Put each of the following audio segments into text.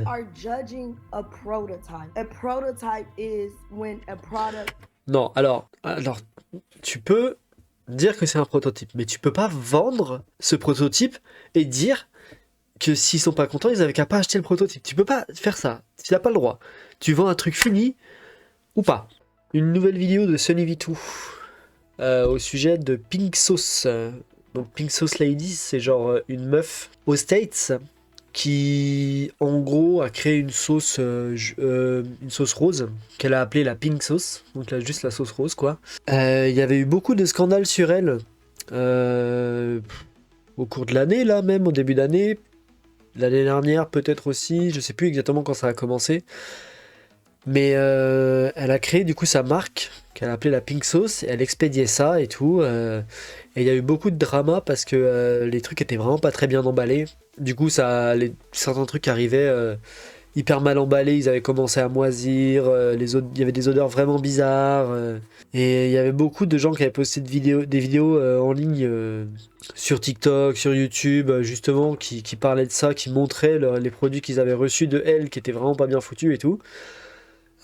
are judging a prototype. A prototype is when a product. Non, alors, tu peux dire que c'est un prototype, mais tu peux pas vendre ce prototype et dire que s'ils sont pas contents, ils avaient qu'à pas acheter le prototype. Tu peux pas faire ça. Tu n'as pas le droit. Tu vends un truc fini ou pas. Une nouvelle vidéo de Sunny V2 au sujet de Pink Sauce. Donc Pink Sauce Lady, c'est genre une meuf aux States qui en gros a créé une sauce rose qu'elle a appelée la Pink Sauce, donc là juste la sauce rose quoi. Il y avait eu beaucoup de scandales sur elle au cours de l'année là, même au début d'année, l'année dernière peut-être aussi, je sais plus exactement quand ça a commencé, mais elle a créé du coup sa marque qu'elle a appelée la Pink Sauce et elle expédiait ça et tout, et il y a eu beaucoup de drama parce que les trucs étaient vraiment pas très bien emballés. Du coup, certains trucs arrivaient hyper mal emballés, ils avaient commencé à moisir, il y avait des odeurs vraiment bizarres, et il y avait beaucoup de gens qui avaient posté des vidéos en ligne sur TikTok, sur YouTube, justement, qui parlaient de ça, qui montraient les produits qu'ils avaient reçus de elle, qui étaient vraiment pas bien foutus et tout.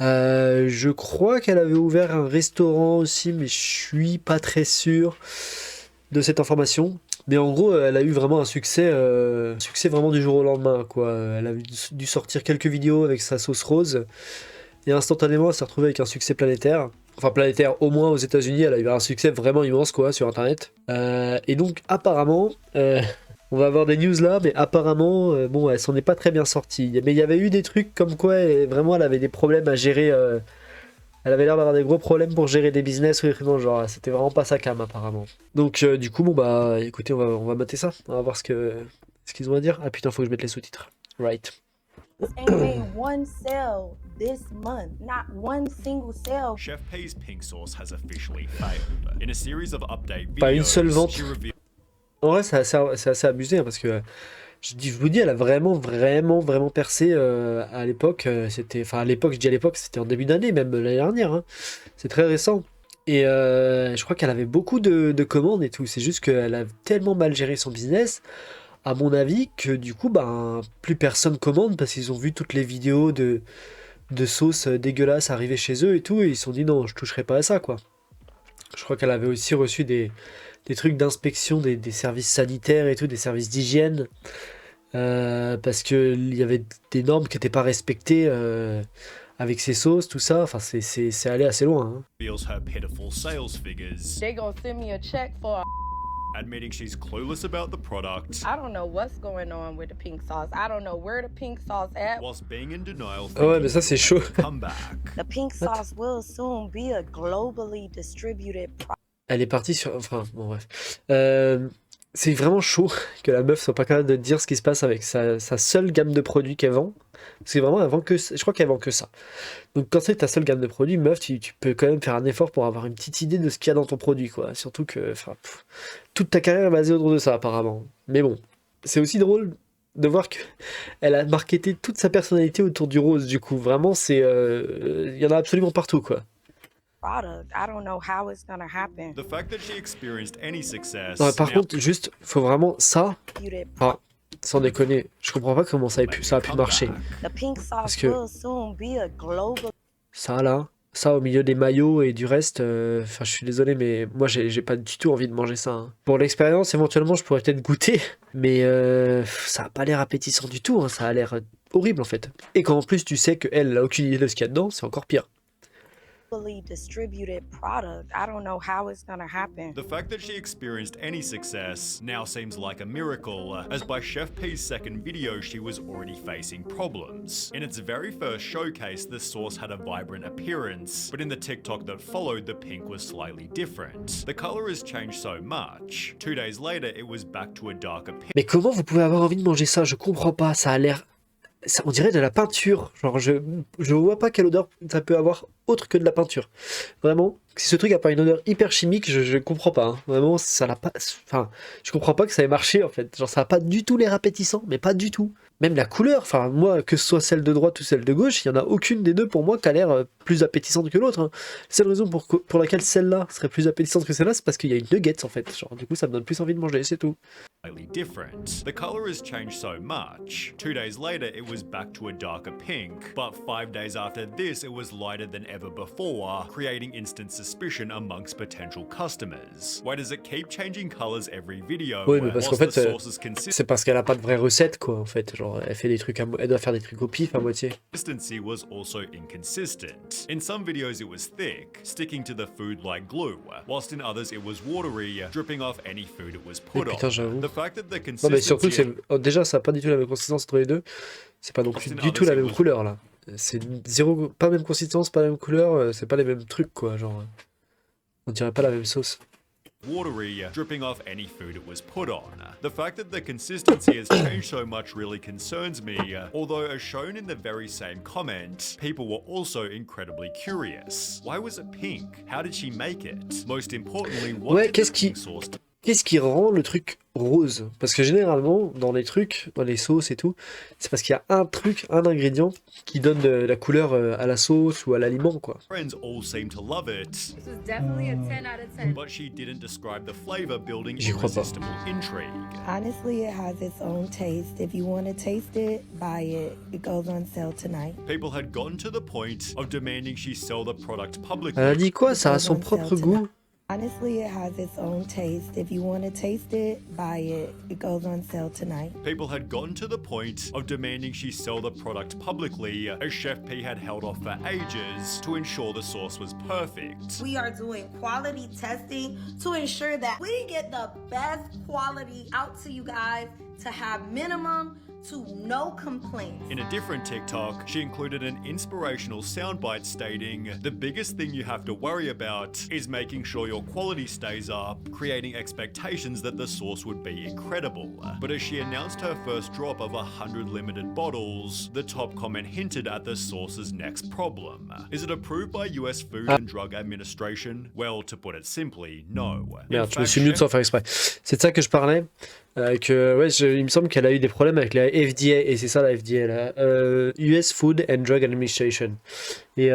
Je crois qu'elle avait ouvert un restaurant aussi, mais je suis pas très sûr de cette information. Mais en gros, elle a eu vraiment un succès vraiment du jour au lendemain, quoi. Elle a dû sortir quelques vidéos avec sa sauce rose, et instantanément, elle s'est retrouvée avec un succès planétaire. Enfin, planétaire, au moins aux États-Unis, elle a eu un succès vraiment immense, quoi, sur Internet. Et donc, apparemment, on va avoir des news là, mais apparemment, bon, elle s'en est pas très bien sortie. Mais il y avait eu des trucs comme quoi, vraiment, elle avait des problèmes à gérer. Elle avait l'air d'avoir des gros problèmes pour gérer des business ou des trucs dans le genre. C'était vraiment pas sa cam apparemment. Donc du coup, bon bah écoutez, on va mater ça. On va voir ce qu'ils ont à dire. Ah putain, faut que je mette les sous-titres. Right. Ain't made one sale this month. Not one single sale. Chef P's pink sauce has officially failed. In a series of update videos, Pas une seule vente. she revealed... En vrai, c'est assez abusé hein, parce que je vous dis, elle a vraiment percé à l'époque. Enfin, à l'époque, je dis à l'époque, c'était en début d'année, même l'année dernière. Hein. C'est très récent. Et je crois qu'elle avait beaucoup de commandes et tout. C'est juste qu'elle a tellement mal géré son business, à mon avis, que du coup, ben, plus personne commande parce qu'ils ont vu toutes les vidéos de sauces dégueulasses arriver chez eux et tout. Et ils se sont dit non, je toucherai pas à ça, quoi. Je crois qu'elle avait aussi reçu des trucs d'inspection des services sanitaires et tout, des services d'hygiène, parce qu'il y avait des normes qui n'étaient pas respectées avec ces sauces, tout ça. Enfin, c'est allé assez loin. Hein. reveals her pitiful sales figures, They gonna send me a check for. admitting she's clueless about the product, I don't know what's going on with the pink sauce. I don't know where the pink sauce at. whilst being in denial. Ah ouais, mais ça c'est chaud. Comeback. The pink sauce will soon be a globally distributed Elle est partie sur... Enfin, bon bref. C'est vraiment chaud que la meuf soit pas capable de dire ce qui se passe avec sa seule gamme de produits qu'elle vend. Parce que vraiment, elle vend que... Je crois qu'elle vend que ça. Donc quand c'est ta seule gamme de produits, meuf, tu peux quand même faire un effort pour avoir une petite idée de ce qu'il y a dans ton produit, quoi. Surtout que... Enfin, toute ta carrière est basée autour de ça, apparemment. Mais bon, c'est aussi drôle de voir que elle a marketé toute sa personnalité autour du rose, du coup. Vraiment, c'est... Il y en a absolument partout, quoi. product. I don't know how it's gonna happen. The fact that she experienced any success. Non, par now contre, juste, faut vraiment ça... Distributed Enfin, sans déconner, je comprends pas comment ça a pu marcher. The pink sauce que- will soon be a global. Ça là, ça au milieu des maillots et du reste, enfin je suis désolé mais moi j'ai pas du tout envie de manger ça. Hein. Pour l'expérience éventuellement je pourrais peut-être goûter, mais ça a pas l'air appétissant du tout, hein. Ça a l'air horrible en fait. Et quand en plus tu sais qu'elle a aucune idée de ce qu'il y a dedans, c'est encore pire. Globally distributed product. I don't know how it's gonna happen. The fact that she experienced any success now seems like a miracle, as by Chef P's second video she was already facing problems. In its very first showcase, the sauce had a vibrant appearance, but in the TikTok that followed, the pink was slightly different. The color has changed so much. 2 days later, it was back to a darker pink. Mais comment vous pouvez avoir envie de manger ça? Je comprends pas, ça a l'air... On dirait de la peinture, genre je vois pas quelle odeur ça peut avoir autre que de la peinture. Vraiment, si ce truc a pas une odeur hyper chimique, je comprends pas. Hein. Vraiment, ça n'a pas... Enfin, je comprends pas que ça ait marché en fait. Genre ça a pas du tout l'air appétissant, mais pas du tout. Même la couleur, enfin moi, que ce soit celle de droite ou celle de gauche, il y en a aucune des deux pour moi qui a l'air plus appétissante que l'autre. Hein. La seule raison pour laquelle celle-là serait plus appétissante que celle-là, c'est parce qu'il y a une nuggets en fait. Genre du coup ça me donne plus envie de manger, c'est tout. slightly different. The color has changed so much. 2 days later, it was back to a darker pink, but 5 days after this, it was lighter than ever before, creating instant suspicion amongst potential customers. Why does it keep changing colors every video? Oui, mais parce qu'en whilst fait, the source is consistent? c'est parce qu'elle a pas de vraie recette, quoi, en fait. Genre, elle fait des trucs elle doit faire des trucs au pif à moitié. Consistency was also inconsistent. In some videos it was thick, sticking to the food like glue, whilst in others it was watery, dripping off any food it was put putain, on. j'avoue. The fact that the Non, mais surtout, consistency déjà, ça a pas du tout la même consistance entre les deux. C'est pas non plus du tout la même couleur, là. C'est zéro, pas même consistance, pas la même couleur, c'est pas les mêmes trucs, quoi. Genre, on dirait pas la même sauce. watery, dripping off any food it was put on. The fact that the consistency has changed so much really concerns me, although as shown in the very same comment, people were also incredibly curious. Why was it pink? How did she make it? Most importantly, what Ouais, did the pink sauce qu'est-ce qui rend le truc rose? Parce que généralement, dans les trucs, dans les sauces et tout, c'est parce qu'il y a un truc, un ingrédient qui donne de la couleur à la sauce ou à l'aliment, quoi. friends all seem to love it, This was definitely a 10 out of 10. but she didn't describe the flavor, building J'y crois pas. irresistible intrigue. Honestly, it has its own taste. If you want to taste it, buy it. It goes on sale tonight. People had gotten to the point of demanding she sell the product publicly. Elle a dit quoi? Ça a son propre goût? Honestly, it has its own taste. If you want to taste it, buy it. It goes on sale tonight. People had gotten to the point of demanding she sell the product publicly, as Chef P had held off for ages to ensure the sauce was perfect. We are doing quality testing to ensure that we get the best quality out to you guys to have minimum to no complaints. In a different TikTok, she included an inspirational soundbite stating, "The biggest thing you have to worry about is making sure your quality stays up, creating expectations that the sauce would be incredible." But as she announced her first drop of 100 limited bottles, the top comment hinted at the sauce's next problem. Is it approved by US Food and Drug Administration? Well, to put it simply, no. Merde, je me suis mis sans faire exprès. C'est de ça que je parlais. Ouais, il me semble qu'elle a eu des problèmes avec la FDA, et c'est ça la FDA, la US Food and Drug Administration. Et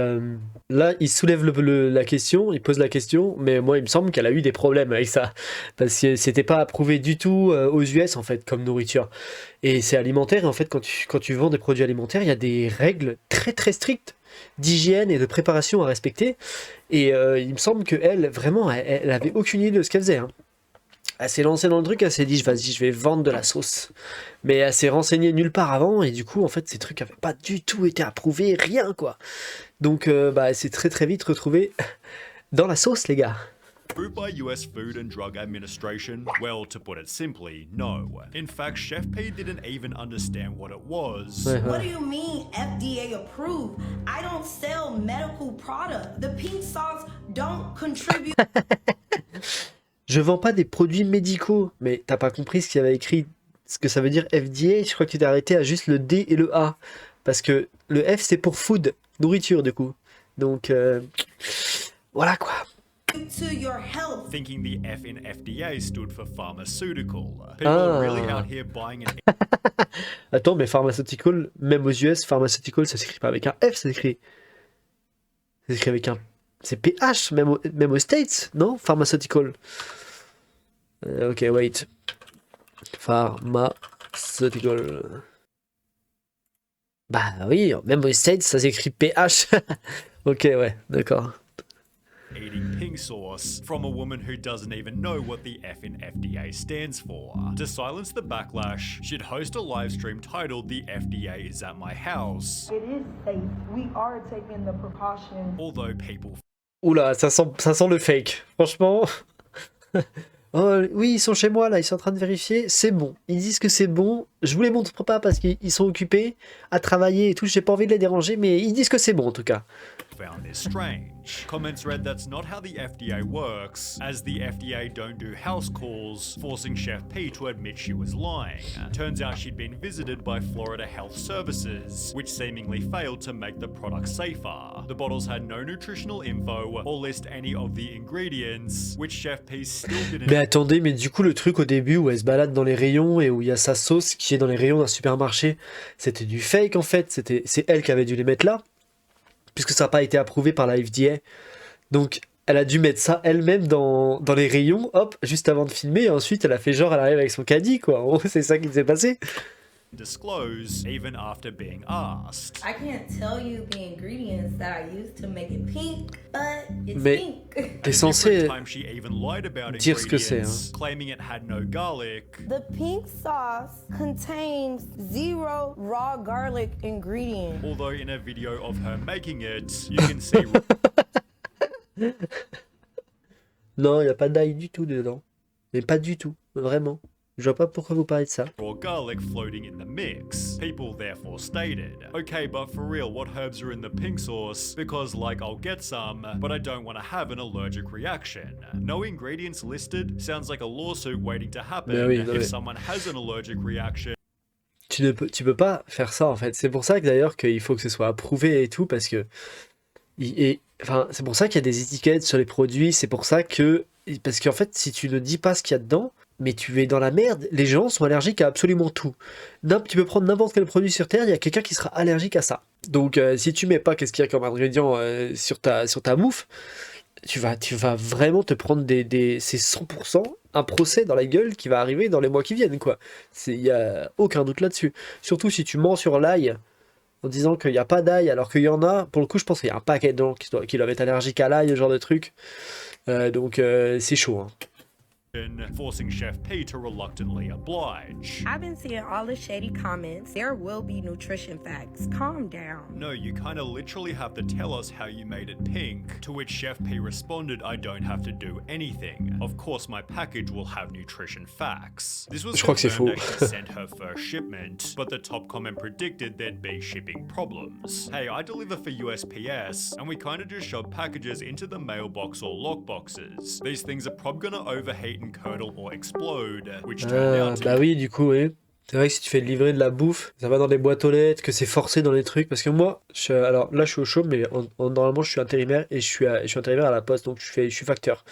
là, il soulève la question, il pose la question, mais moi, il me semble qu'elle a eu des problèmes avec ça, parce que c'était pas approuvé du tout aux US, en fait, comme nourriture. Et c'est alimentaire, et en fait, quand tu vends des produits alimentaires, il y a des règles très très strictes d'hygiène et de préparation à respecter, et il me semble qu'elle, vraiment, elle avait aucune idée de ce qu'elle faisait, hein. Elle s'est lancée dans le truc, elle s'est dit vas-y, je vais vendre de la sauce. Mais elle s'est renseignée nulle part avant, et du coup, en fait, ces trucs n'avaient pas du tout été approuvés, rien quoi. Donc, elle s'est très très vite retrouvée dans la sauce, les gars. Approved by US Food and Drug Administration? Well, to put it simply, no. In fact, Chef P didn't even understand what it was. Ouais, What ouais. do you mean FDA approved? I don't sell medical product. The pink sauce don't contribute. Je vends pas des produits médicaux, mais t'as pas compris ce qu'il y avait écrit, ce que ça veut dire FDA. Je crois que tu t'es arrêté à juste le D et le A, parce que le F c'est pour food, nourriture du coup. Donc voilà quoi. to your health. Thinking the F in FDA stood for pharmaceutical. People are really out here buying an Attends, mais pharmaceutical, même aux US, pharmaceutical ça s'écrit pas avec un F, ça s'écrit avec un... C'est PH, même aux States, non? Pharmaceutical. Ok, wait. Pharmaceutical. Bah oui, même aux States, ça s'écrit PH. Ok, ouais, d'accord. eating pink sauce from a woman who doesn't even know what the F in FDA stands for. To silence the backlash, she'd host a live stream titled "The FDA is at my house." It is safe. We are taking the precautions. Although people Oula, ça sent le fake. Franchement. Oh, oui, ils sont chez moi là, ils sont en train de vérifier. C'est bon. Ils disent que c'est bon. Je vous les montre pas parce qu'ils sont occupés à travailler et tout. J'ai pas envie de les déranger, mais ils disent que c'est bon en tout cas. found this strange. Comments read that's not how the FDA works, as the FDA don't do house calls, forcing Chef P to admit she was lying. Turns out she'd been visited by Florida Health Services, which seemingly failed to make the product safer. The bottles had no nutritional info or list any of the ingredients, which Chef P still didn't. Mais attendez, mais du coup le truc au début où elle se balade dans les rayons et où il y a sa sauce qui est dans les rayons d'un supermarché, c'était du fake en fait. C'est elle qui avait dû les mettre là, puisque ça n'a pas été approuvé par la FDA. Donc Elle a dû mettre ça elle-même dans les rayons, hop, juste avant de filmer, et ensuite elle a fait genre, elle arrive avec son caddie, quoi. En gros, c'est ça qui s'est passé. Disclose even after being asked. I can't tell you the ingredients that I used to make it pink, but it's Mais pink. t'es censé Different time she even lied about dire ce que c'est, ingredients, claiming it had no garlic. The pink sauce contains 0 raw garlic ingredient. Although in a video of her making it, you can see Non, il n'y a pas d'ail du tout dedans. Mais pas du tout, vraiment. Je vois pas pourquoi vous parlez de ça. raw garlic floating in the mix. People therefore stated, okay, but for real, what herbs are in the pink sauce? Because like I'll get some, but I don't want to have an allergic reaction. No ingredients listed sounds like a lawsuit waiting to happen Mais oui, non, if mais- someone has an allergic reaction. Tu peux pas faire ça en fait. C'est pour ça que d'ailleurs qu'il faut que ce soit approuvé et tout, parce que enfin, c'est pour ça qu'il y a des étiquettes sur les produits. C'est pour ça que parce qu'en fait, si tu ne dis pas ce qu'il y a dedans, mais tu es dans la merde. Les gens sont allergiques à absolument tout. Tu peux prendre n'importe quel produit sur Terre, il y a quelqu'un qui sera allergique à ça. Donc si tu mets pas qu'est-ce qu'il y a comme ingrédient sur ta bouffe, tu vas vraiment te prendre c'est 100% un procès dans la gueule qui va arriver dans les mois qui viennent, quoi. Il y a aucun doute là-dessus. Surtout si tu mens sur l'ail en disant qu'il n'y a pas d'ail alors qu'il y en a. Pour le coup, je pense qu'il y a un paquet de gens qui doivent être allergiques à l'ail, ce genre de truc. Donc c'est chaud, hein. Forcing Chef P to reluctantly oblige. I've been seeing all the shady comments. There will be nutrition facts. Calm down. No, you kinda literally have to tell us how you made it pink. To which Chef P responded, I don't have to do anything. Of course, my package will have nutrition facts. This was Je crois que c'est confirmed faux. as she sent her first shipment, but the top comment predicted there'd be shipping problems. Hey, I deliver for USPS, and we kinda just shove packages into the mailbox or lockboxes. These things are probably gonna overheat and curdle or explode, which turned out to Bah oui, du coup, oui. C'est vrai que si tu fais livrer de la bouffe, ça va dans les boîtes aux lettres, que c'est forcé dans les trucs. Parce que moi, alors là, je suis au chôme, mais normalement, je suis intérimaire et je suis intérimaire à la poste, donc je suis facteur.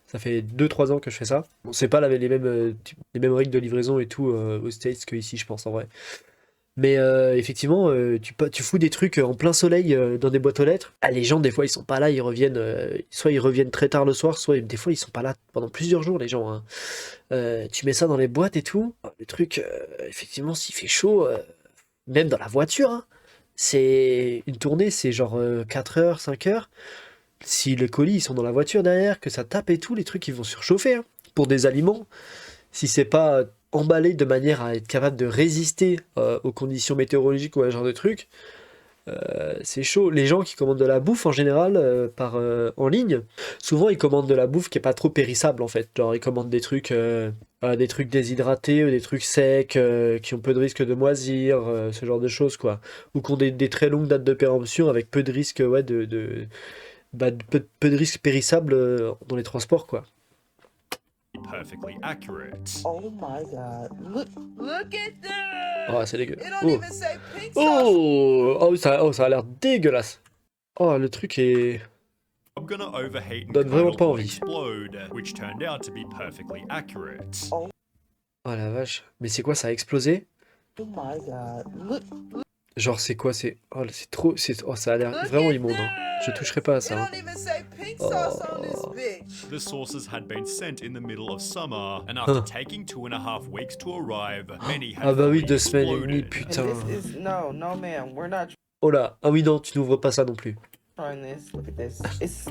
Ça fait 2-3 ans que je fais ça. Bon, c'est pas les mêmes règles de livraison et tout aux States qu'ici, je pense, en vrai. Mais effectivement, tu fous des trucs en plein soleil dans des boîtes aux lettres. Ah, les gens, des fois, ils sont pas là, ils reviennent. Soit ils reviennent très tard le soir, soit des fois, ils sont pas là pendant plusieurs jours, les gens, hein. Tu mets ça dans les boîtes et tout. Le truc, effectivement, s'il fait chaud, même dans la voiture, hein, c'est une tournée, c'est genre 4 heures, 5 heures. Si les colis ils sont dans la voiture derrière, que ça tape et tout, les trucs ils vont surchauffer, hein. Pour des aliments, si c'est pas emballé de manière à être capable de résister aux conditions météorologiques ou à ce genre de trucs, c'est chaud. Les gens qui commandent de la bouffe en général en ligne, souvent ils commandent de la bouffe qui est pas trop périssable en fait. Genre ils commandent des trucs déshydratés ou des trucs secs qui ont peu de risque de moisir, ce genre de choses quoi. Ou qui ont des très longues dates de péremption avec peu de risque peu de risques périssables dans les transports quoi. be perfectly accurate. Oh my god. Look at that! Oh, c'est dégueu. It don't Oh. even say pink sauce. Ça a l'air dégueulasse. Oh, le truc est... I'm gonna overheat and Donne vraiment curdle pas or envie. explode, which turned out to be perfectly accurate. Oh la vache. Mais c'est quoi, ça a explosé? Oh my god. Look Genre c'est quoi, c'est... Oh, c'est trop... Oh, ça a l'air vraiment immonde, hein. Je toucherai pas à It ça, hein. don't even say pink sauce on this bitch. The sauces had been sent in the middle of summer, and after taking 2.5 weeks to arrive, many had Ah bah oui, fully 2 semaines et demie, exploded. putain. This is no, ma'am. We're not Oh là, ah oui non, tu n'ouvres pas ça non plus. trying this. Look at this. It's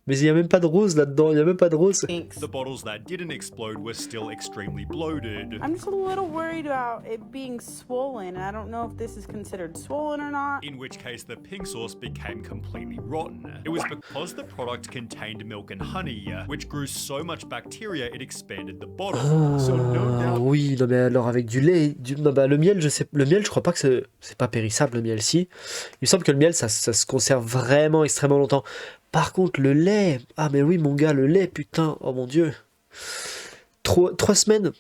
Mais il y a même pas de rose là-dedans, il y a même pas de rose. stinks. The bottles that didn't explode were still extremely bloated. I'm just a little worried about it being swollen. I don't know if this is considered swollen or not. In which case, the pink sauce became completely rotten. It was because the product contained milk and honey, which grew so much bacteria it expanded the bottle. So no Ah doubt oui, non mais alors avec du lait, non, bah, le miel, je crois pas que c'est pas périssable le miel, si. Il me semble que le miel, ça se conserve vraiment extrêmement longtemps. Par contre, le lait, ah mais oui mon gars, le lait, putain, oh mon dieu. 3 semaines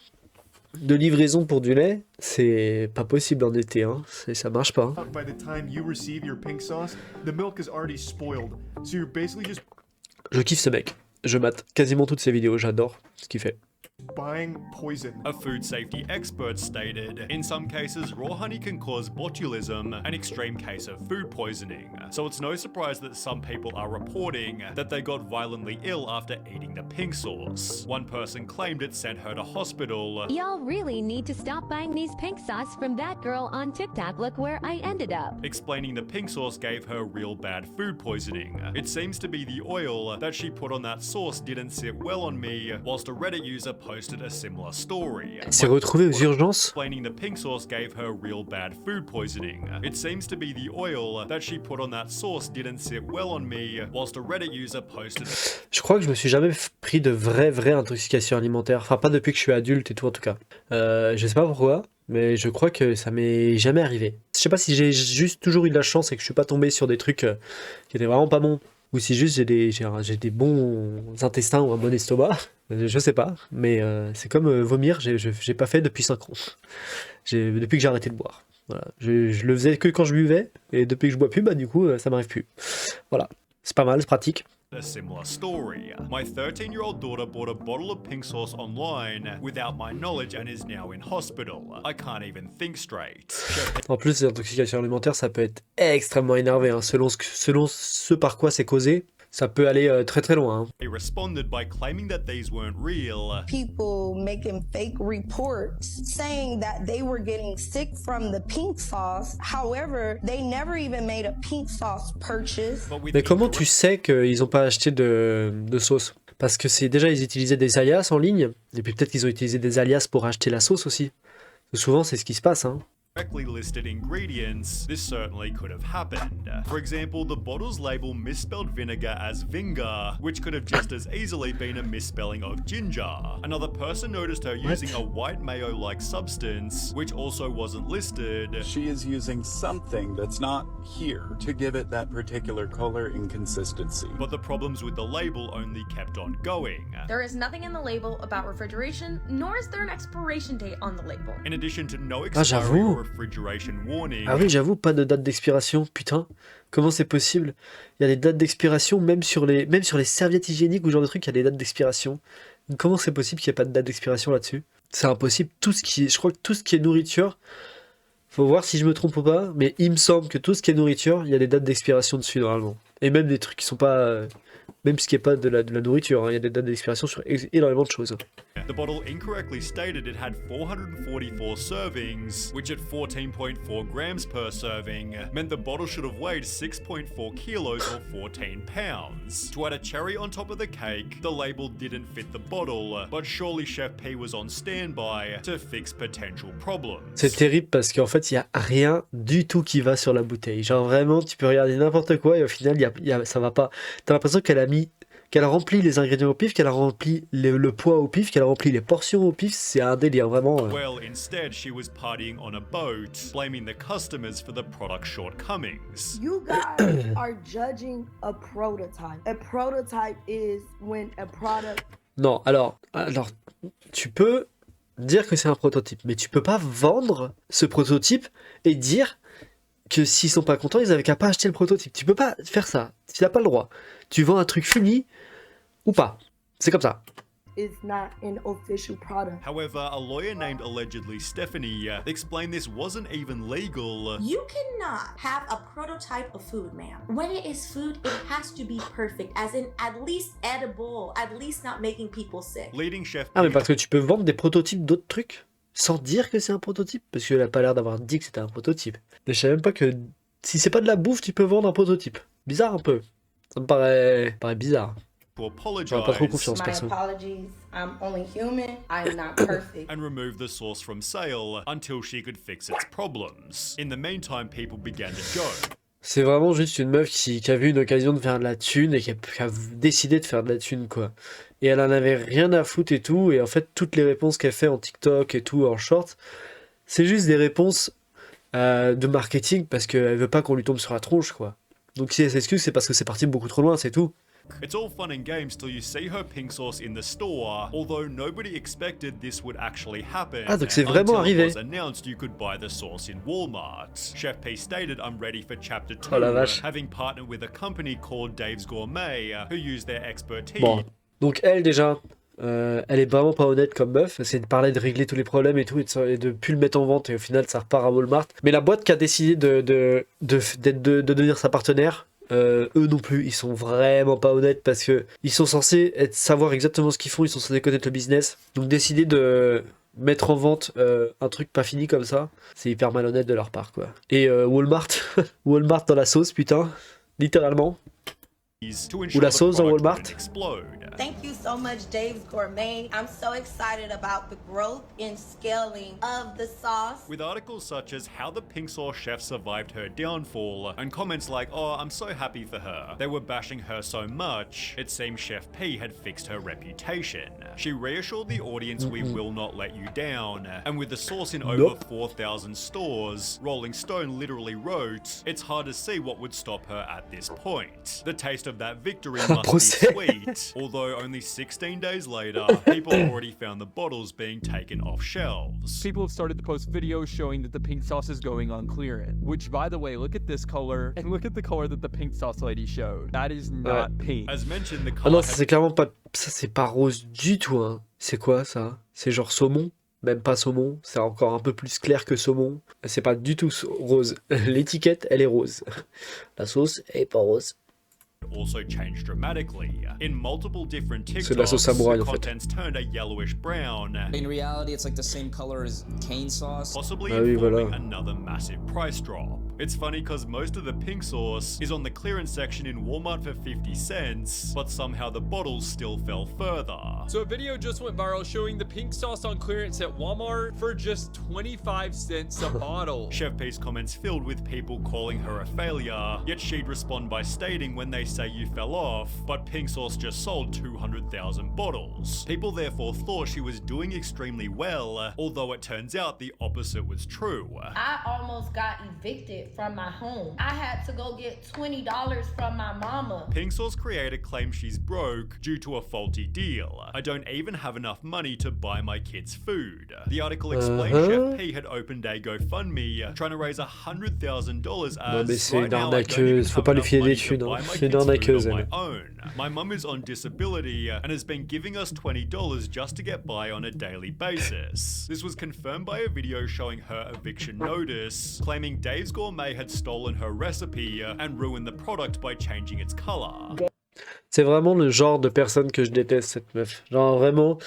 de livraison pour du lait, c'est pas possible en été, hein. Ça marche pas, hein. By the time you receive your pink sauce, the milk is already spoiled. So you're basically just Je kiffe ce mec, je mate quasiment toutes ses vidéos, j'adore ce qu'il fait. buying poison. A food safety expert stated, in some cases, raw honey can cause botulism, an extreme case of food poisoning. So it's no surprise that some people are reporting that they got violently ill after eating the pink sauce. One person claimed it sent her to hospital. Y'all really need to stop buying these pink sauce from that girl on TikTok. Look where I ended up. Explaining the pink sauce gave her real bad food poisoning. It seems to be the oil that she put on that sauce didn't sit well on me, whilst a Reddit user posted a similar story. Elle s'est retrouvée aux urgences. Explaining the pink sauce gave her real bad food poisoning. It seems to be the oil that she put on that sauce didn't sit well on me, whilst a Reddit user posted. Je crois que je me suis jamais pris de vraie intoxication alimentaire. Enfin, pas depuis que je suis adulte et tout, en tout cas. Je sais pas pourquoi, mais je crois que ça m'est jamais arrivé. Je sais pas si j'ai juste toujours eu de la chance et que je suis pas tombé sur des trucs qui étaient vraiment pas bons, ou si juste j'ai des bons intestins ou un bon estomac. Je sais pas, mais c'est comme vomir, j'ai pas fait depuis 5 ans. Depuis que j'ai arrêté de boire. Voilà. Je le faisais que quand je buvais, et depuis que je bois plus, bah du coup, ça m'arrive plus. Voilà. C'est pas mal, c'est pratique. A similar story. My 13-year-old daughter bought a bottle of pink sauce online without my knowledge and is now in hospital. I can't even think straight. En plus, les intoxications alimentaires, ça peut être extrêmement énervé, hein. Selon ce par quoi c'est causé, ça peut aller très loin. Hein. He responded by claiming that these weren't real. People making fake reports saying that they were getting sick from the pink sauce. However, they never even made a pink sauce purchase. Mais comment tu sais qu'ils n'ont pas acheté de sauce? Parce que c'est déjà, ils utilisaient des alias en ligne, et puis peut-être qu'ils ont utilisé des alias pour acheter la sauce aussi. Souvent, c'est ce qui se passe, hein. Correctly listed ingredients, this certainly could have happened. For example, the bottle's label misspelled vinegar as vinger, which could have just as easily been a misspelling of ginger. Another person noticed her using a white mayo-like substance, which also wasn't listed. She is using something that's not here to give it that particular color and consistency. But the problems with the label only kept on going. There is nothing in the label about refrigeration, nor is there an expiration date on the label. In addition to no expiry or refrigeration warning. Ah oui, j'avoue, pas de date d'expiration. Putain, comment c'est possible? Il y a des dates d'expiration, même sur les serviettes hygiéniques ou ce genre de trucs, il y a des dates d'expiration. Comment c'est possible qu'il n'y ait pas de date d'expiration là-dessus? C'est impossible. Je crois que tout ce qui est nourriture, faut voir si je me trompe ou pas, mais il me semble que tout ce qui est nourriture, il y a des dates d'expiration dessus normalement. Et même des trucs qui sont pas... même ce qui n'est pas de la nourriture, hein, il y a des dates d'expiration sur énormément de choses. The bottle incorrectly stated it had 444 servings, which at 14.4 grams per serving meant the bottle should have weighed 6.4 kilos or 14 pounds. To add a cherry on top of the cake, the label didn't fit the bottle, but surely Chef P was on standby to fix potential problems. C'est terrible parce qu'en fait, il n'y a rien du tout qui va sur la bouteille. Genre vraiment, tu peux regarder n'importe quoi et au final, ça va pas. T'as l'impression qu'elle a rempli les ingrédients au pif, qu'elle a rempli le poids au pif, qu'elle a rempli les portions au pif, c'est un délire vraiment. Well, instead she was partying on a boat, blaming the customers for the product shortcomings. You guys are judging a prototype. A prototype is when a product... Non, alors, tu peux dire que c'est un prototype, mais tu peux pas vendre ce prototype et dire que s'ils sont pas contents, ils avaient qu'à pas acheter le prototype. Tu peux pas faire ça, tu n'as pas le droit. Tu vends un truc fini ou pas. C'est comme ça. It's not an official product. However, a lawyer named allegedly Stephanie explained this wasn't even legal. You cannot have a prototype of food, ma'am. When it is food, it has to be perfect, as in at least edible, at least not making people sick. Leading chef. Ah mais parce que tu peux vendre des prototypes d'autres trucs sans dire que c'est un prototype, parce qu'elle a pas l'air d'avoir dit que c'était un prototype. Mais je savais même pas que si c'est pas de la bouffe, tu peux vendre un prototype. Bizarre un peu. Ça me paraît bizarre. J'aurais pas trop confiance, perso. My apologies. I'm only human. I am not perfect. And remove the sauce from sale until she could fix its problems. In the meantime, people began to go. C'est vraiment juste une meuf qui a vu une occasion de faire de la thune et qui a décidé de faire de la thune, quoi. Et elle en avait rien à foutre et tout. Et en fait, toutes les réponses qu'elle fait en TikTok et tout, en short, c'est juste des réponses de marketing parce qu'elle veut pas qu'on lui tombe sur la tronche, quoi. Donc si elle s'excuse, c'est parce que c'est parti beaucoup trop loin, c'est tout. It's all fun and games till you see her pink sauce in the store, although nobody expected this would actually happen. Ah, donc c'est vraiment arrivé. It was announced you could buy the sauce in Walmart. Chef P stated, I'm ready for chapter 2, oh la vache. having partnered with a company called Dave's Gourmet, who use their expertise. Bon, donc elle déjà, Elle est vraiment pas honnête comme meuf. C'est de parler de régler tous les problèmes et tout, et de plus le mettre en vente, et au final ça repart à Walmart. Mais la boîte qui a décidé de devenir sa partenaire, eux non plus, ils sont vraiment pas honnêtes parce que ils sont censés savoir exactement ce qu'ils font, ils sont censés connaître le business. Donc décider de mettre en vente un truc pas fini comme ça, c'est hyper malhonnête de leur part, quoi. Et Walmart, Walmart dans la sauce, putain, littéralement. Ou la sauce dans Walmart. Thank you so much, Dave's Gourmet. I'm so excited about the growth and scaling of the sauce. With articles such as how the pink sauce chef survived her downfall, and comments like, oh, I'm so happy for her. They were bashing her so much, it seems Chef P had fixed her reputation. She reassured the audience we will not let you down, and with the sauce in over 4,000 stores, Rolling Stone literally wrote, it's hard to see what would stop her at this point. The taste of that victory must be sweet, although only 16 days later, people already found the bottles being taken off shelves. People have started to post videos showing that the pink sauce is going on clearance, which, by the way, look at this color, and look at the color that the pink sauce lady showed. That is not pink. As mentioned, the Ah color non, ça c'est clairement pas... Ça c'est pas rose du tout, hein. C'est quoi ça? C'est genre saumon? Même pas saumon, c'est encore un peu plus clair que saumon. C'est pas du tout rose. L'étiquette, elle est rose. La sauce, elle est pas rose. also changed dramatically. In multiple different C'est de la sauce TikToks, samouraï the en fait. contents turned a yellowish brown, In reality, it's like the same color as cane sauce. possibly Ah oui, informing voilà. another massive price drop. It's funny because most of the pink sauce is on the clearance section in Walmart for 50 cents, but somehow the bottles still fell further. So a video just went viral showing the pink sauce on clearance at Walmart for just 25 cents a bottle. Chef P's comments filled with people calling her a failure, yet she'd respond by stating when they say you fell off, but pink sauce just sold 200,000 bottles. People therefore thought she was doing extremely well, although it turns out the opposite was true. I almost got evicted from my home. I had to go get $20 from my mama. Pink Sauce creator claims she's broke due to a faulty deal. I don't even have enough money to buy my kids food. The article explained Chef P had opened a GoFundMe trying to raise $100,000 Non mais as c'est right une now I don't even arnaqueuse, faut have pas lui enough filer money des to thunes, buy hein. my C'est une kids' food arnaqueuse on my elle. own. My mum is on disability and has been giving us $20 just to get by on a daily basis. This was confirmed by a video showing her eviction notice, claiming Dave's Gourmet had stolen her recipe and ruined the product by changing its color. C'est vraiment le genre de personne que je déteste, cette meuf. Genre vraiment,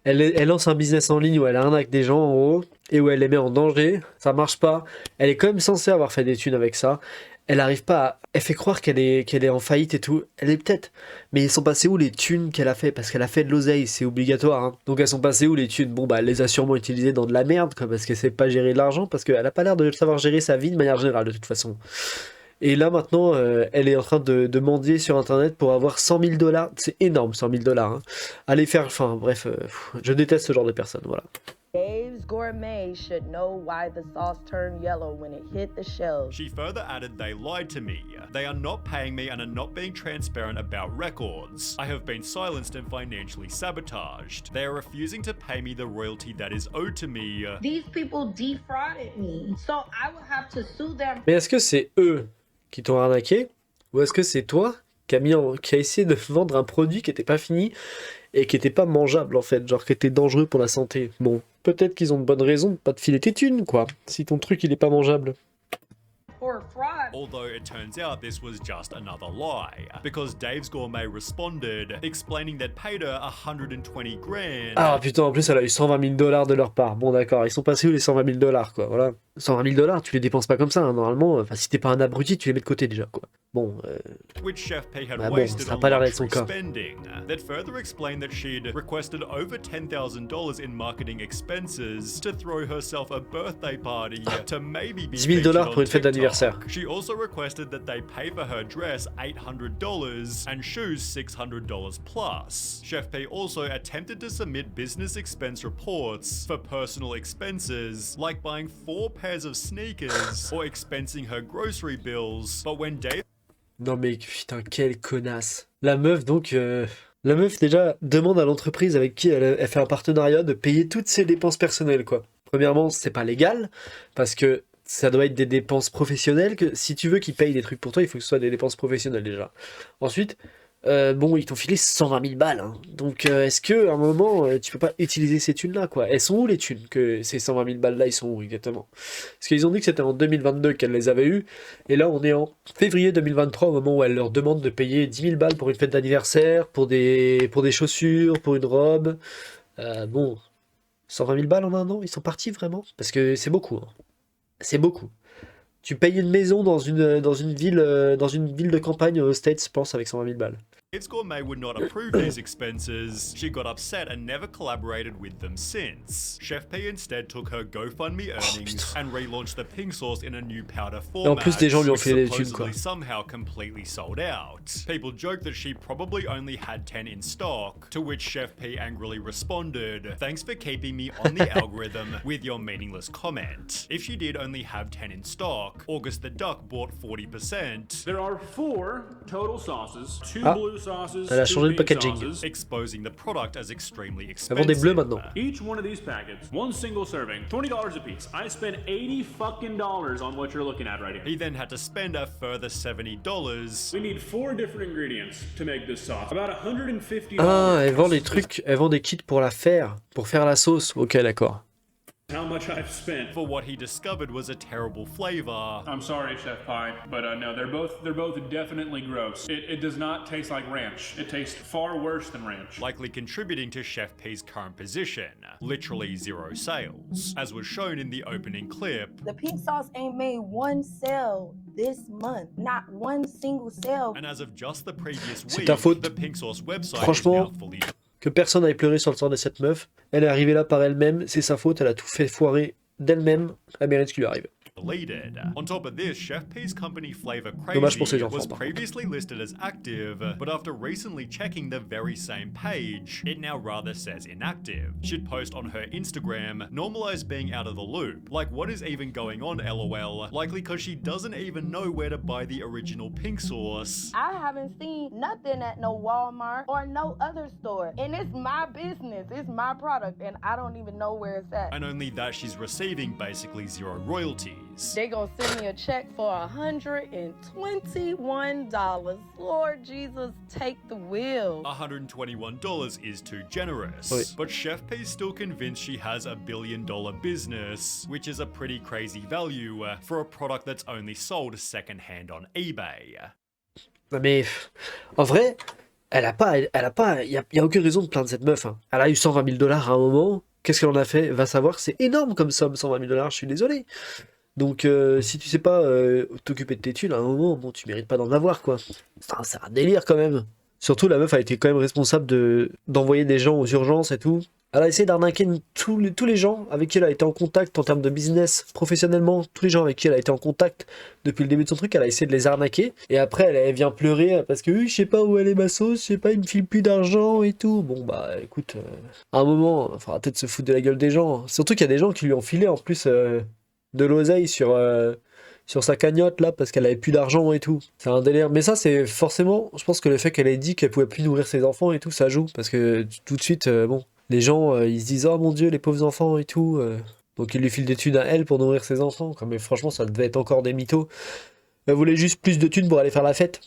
elle lance un business en ligne où elle arnaque des gens en haut et où elle les met en danger. Ça marche pas. Elle est quand même censée avoir fait des thunes avec ça. Elle arrive pas à... Elle fait croire qu'elle est en faillite et tout. Elle est peut-être. Mais ils sont passés où les thunes qu'elle a fait? Parce qu'elle a fait de l'oseille, c'est obligatoire. Hein. Donc elles sont passées où les thunes? Bon bah elle les a sûrement utilisées dans de la merde, quoi, parce qu'elle sait pas gérer de l'argent, parce qu'elle a pas l'air de savoir gérer sa vie de manière générale de toute façon. Et là maintenant, elle est en train de mendier sur internet pour avoir 100 000 $. C'est énorme, 100 000 $. Hein. Allez faire, enfin bref, je déteste ce genre de personnes, voilà. Dave's Gourmet should know why the sauce turned yellow when it hit the shelves. She further added they lied to me. They are not paying me and are not being transparent about records. I have been silenced and financially sabotaged. They are refusing to pay me the royalty that is owed to me. These people defrauded me, so I will have to sue them. Mais est-ce que c'est eux qui t'ont arnaqué? Ou est-ce que c'est toi qui a essayé de vendre un produit qui était pas fini et qui était pas mangeable en fait, genre qui était dangereux pour la santé? Bon, peut-être qu'ils ont de bonnes raisons de pas te filer tes thunes, quoi, si ton truc il est pas mangeable. Although it turns out this was just another lie, because Dave's Gourmet responded, explaining they'd paid her 120 grand. Ah putain, en plus elle a eu 120 000 $ de leur part. Bon d'accord, ils sont passés où les 120 000 $, quoi, voilà. 120 000 $, tu les dépenses pas comme ça, hein, normalement, enfin si t'es pas un abruti, tu les mets de côté déjà, quoi. Bon, Which Chef P had bah bon, wasted ça a on pas l'air d'être son luxury cas. spending. That further explained that she'd requested over $10,000 in marketing expenses to throw herself a birthday party to maybe be 10 000 $ pour une fête d'anniversaire. She also requested that they pay for her dress $800 and shoes $600 plus. Chef P also attempted to submit business expense reports for personal expenses, like buying 4 pairs of sneakers or expensing her grocery bills, but when Dave... Non mais putain, quelle connasse. La meuf donc, la meuf déjà demande à l'entreprise avec qui elle fait un partenariat de payer toutes ses dépenses personnelles, quoi. Premièrement, c'est pas légal, parce que ça doit être des dépenses professionnelles, que si tu veux qu'ils payent des trucs pour toi, il faut que ce soit des dépenses professionnelles déjà. Ensuite, bon, ils t'ont filé 120 000 balles. Hein. Donc, est-ce que à un moment, tu peux pas utiliser ces thunes-là, quoi? Elles sont où les thunes? Que ces 120 000 balles-là, ils sont où exactement? Parce qu'ils ont dit que c'était en 2022 qu'elles les avaient eues. Et là, on est en février 2023, au moment où elles leur demandent de payer 10 000 balles pour une fête d'anniversaire, pour des chaussures, pour une robe. Bon, 120 000 balles en un an, ils sont partis vraiment? Parce que c'est beaucoup. Hein. C'est beaucoup. Tu payes une maison dans une ville de campagne aux States, je pense, avec 120 000 balles. Kids Gourmet would not approve these expenses. She got upset and never collaborated with them since. Chef P instead took her GoFundMe earnings and relaunched the pink sauce in a new powder format, en plus, des gens lui ont which filé des thunes, supposedly quoi. somehow completely sold out. People joke that she probably only had 10 in stock, to which Chef P angrily responded, "Thanks for keeping me on the algorithm with your meaningless comment. If she did only have 10 in stock, August the Duck bought 40%. There are 4 total sauces, 2 Ah, blue sauces, elle a 2 changé le pink packaging. sauces. Exposing the product as extremely Elles vendent des bleus expensive. maintenant. Each one of these packets, one single serving, $20 a piece. I spent $80 fucking dollars on what you're looking at right here. He then had to spend a further $70. We need 4 different ingredients to make this sauce. About $150. Ah, elles vendent des trucs, elles vendent des kits pour faire la sauce. Ok, d'accord. How much I've spent for what he discovered was a terrible flavor. I'm sorry, Chef Pie, but no, they're both definitely gross. It does not taste like ranch. It tastes far worse than ranch. Likely contributing to Chef P's current position, literally 0 sales, as was shown in the opening clip. The pink sauce ain't made one sale this month, not one single sale. And as of just the previous C'est week, ta faute. the pink sauce website Franchement, is now fully que personne n'aille pleurer sur le sort de cette meuf. Elle est arrivée là par elle-même, c'est sa faute, elle a tout fait foirer d'elle-même. Elle mérite ce qui lui arrive. deleted. On top of this, Chef P's company Flavor Dommage pour ces Crazy enfants, was par previously listed as active, but after recently checking the very same page, it now rather says inactive. She'd post on her Instagram, normalize being out of the loop. Like, what is even going on, lol? Likely because she doesn't even know where to buy the original pink sauce. I haven't seen nothing at no Walmart or no other store. And it's my business. It's my product. And I don't even know where it's at. And only that she's receiving basically zero royalties. They gonna send me a check for $121. Lord Jesus, take the wheel. $121 is too generous. Oui. But Chef P's still convinced she has a $1 billion business, which is a pretty crazy value for a product that's only sold secondhand on eBay. Non mais, en vrai, il y a aucune raison de plaindre cette meuf. Hein. Elle a eu $120 000 à un moment. Qu'est-ce qu'elle en a fait? Va savoir, c'est énorme comme somme, $120 000, je suis désolé. Donc, si tu sais pas t'occuper de tes thunes, à un moment, bon, tu mérites pas d'en avoir, quoi. C'est un délire, quand même. Surtout, la meuf a été quand même responsable d'envoyer des gens aux urgences et tout. Elle a essayé d'arnaquer tous les gens avec qui elle a été en contact en termes de business, professionnellement, tous les gens avec qui elle a été en contact depuis le début de son truc, elle a essayé de les arnaquer. Et après, elle vient pleurer parce que je sais pas où elle est ma sauce, je sais pas, il me file plus d'argent et tout. Bon, bah écoute, à un moment, il faudra peut-être se foutre de la gueule des gens. Surtout qu'il y a des gens qui lui ont filé en plus de l'oseille sur sa cagnotte là parce qu'elle avait plus d'argent et tout. C'est un délire. Mais ça, c'est forcément, je pense que le fait qu'elle ait dit qu'elle pouvait plus nourrir ses enfants et tout, ça joue. Parce que tout de suite, bon. Les gens, ils se disent « Oh mon Dieu, les pauvres enfants et tout ». Donc ils lui filent des thunes à elle pour nourrir ses enfants. Mais franchement, ça devait être encore des mythos. Elle voulait juste plus de thunes pour aller faire la fête.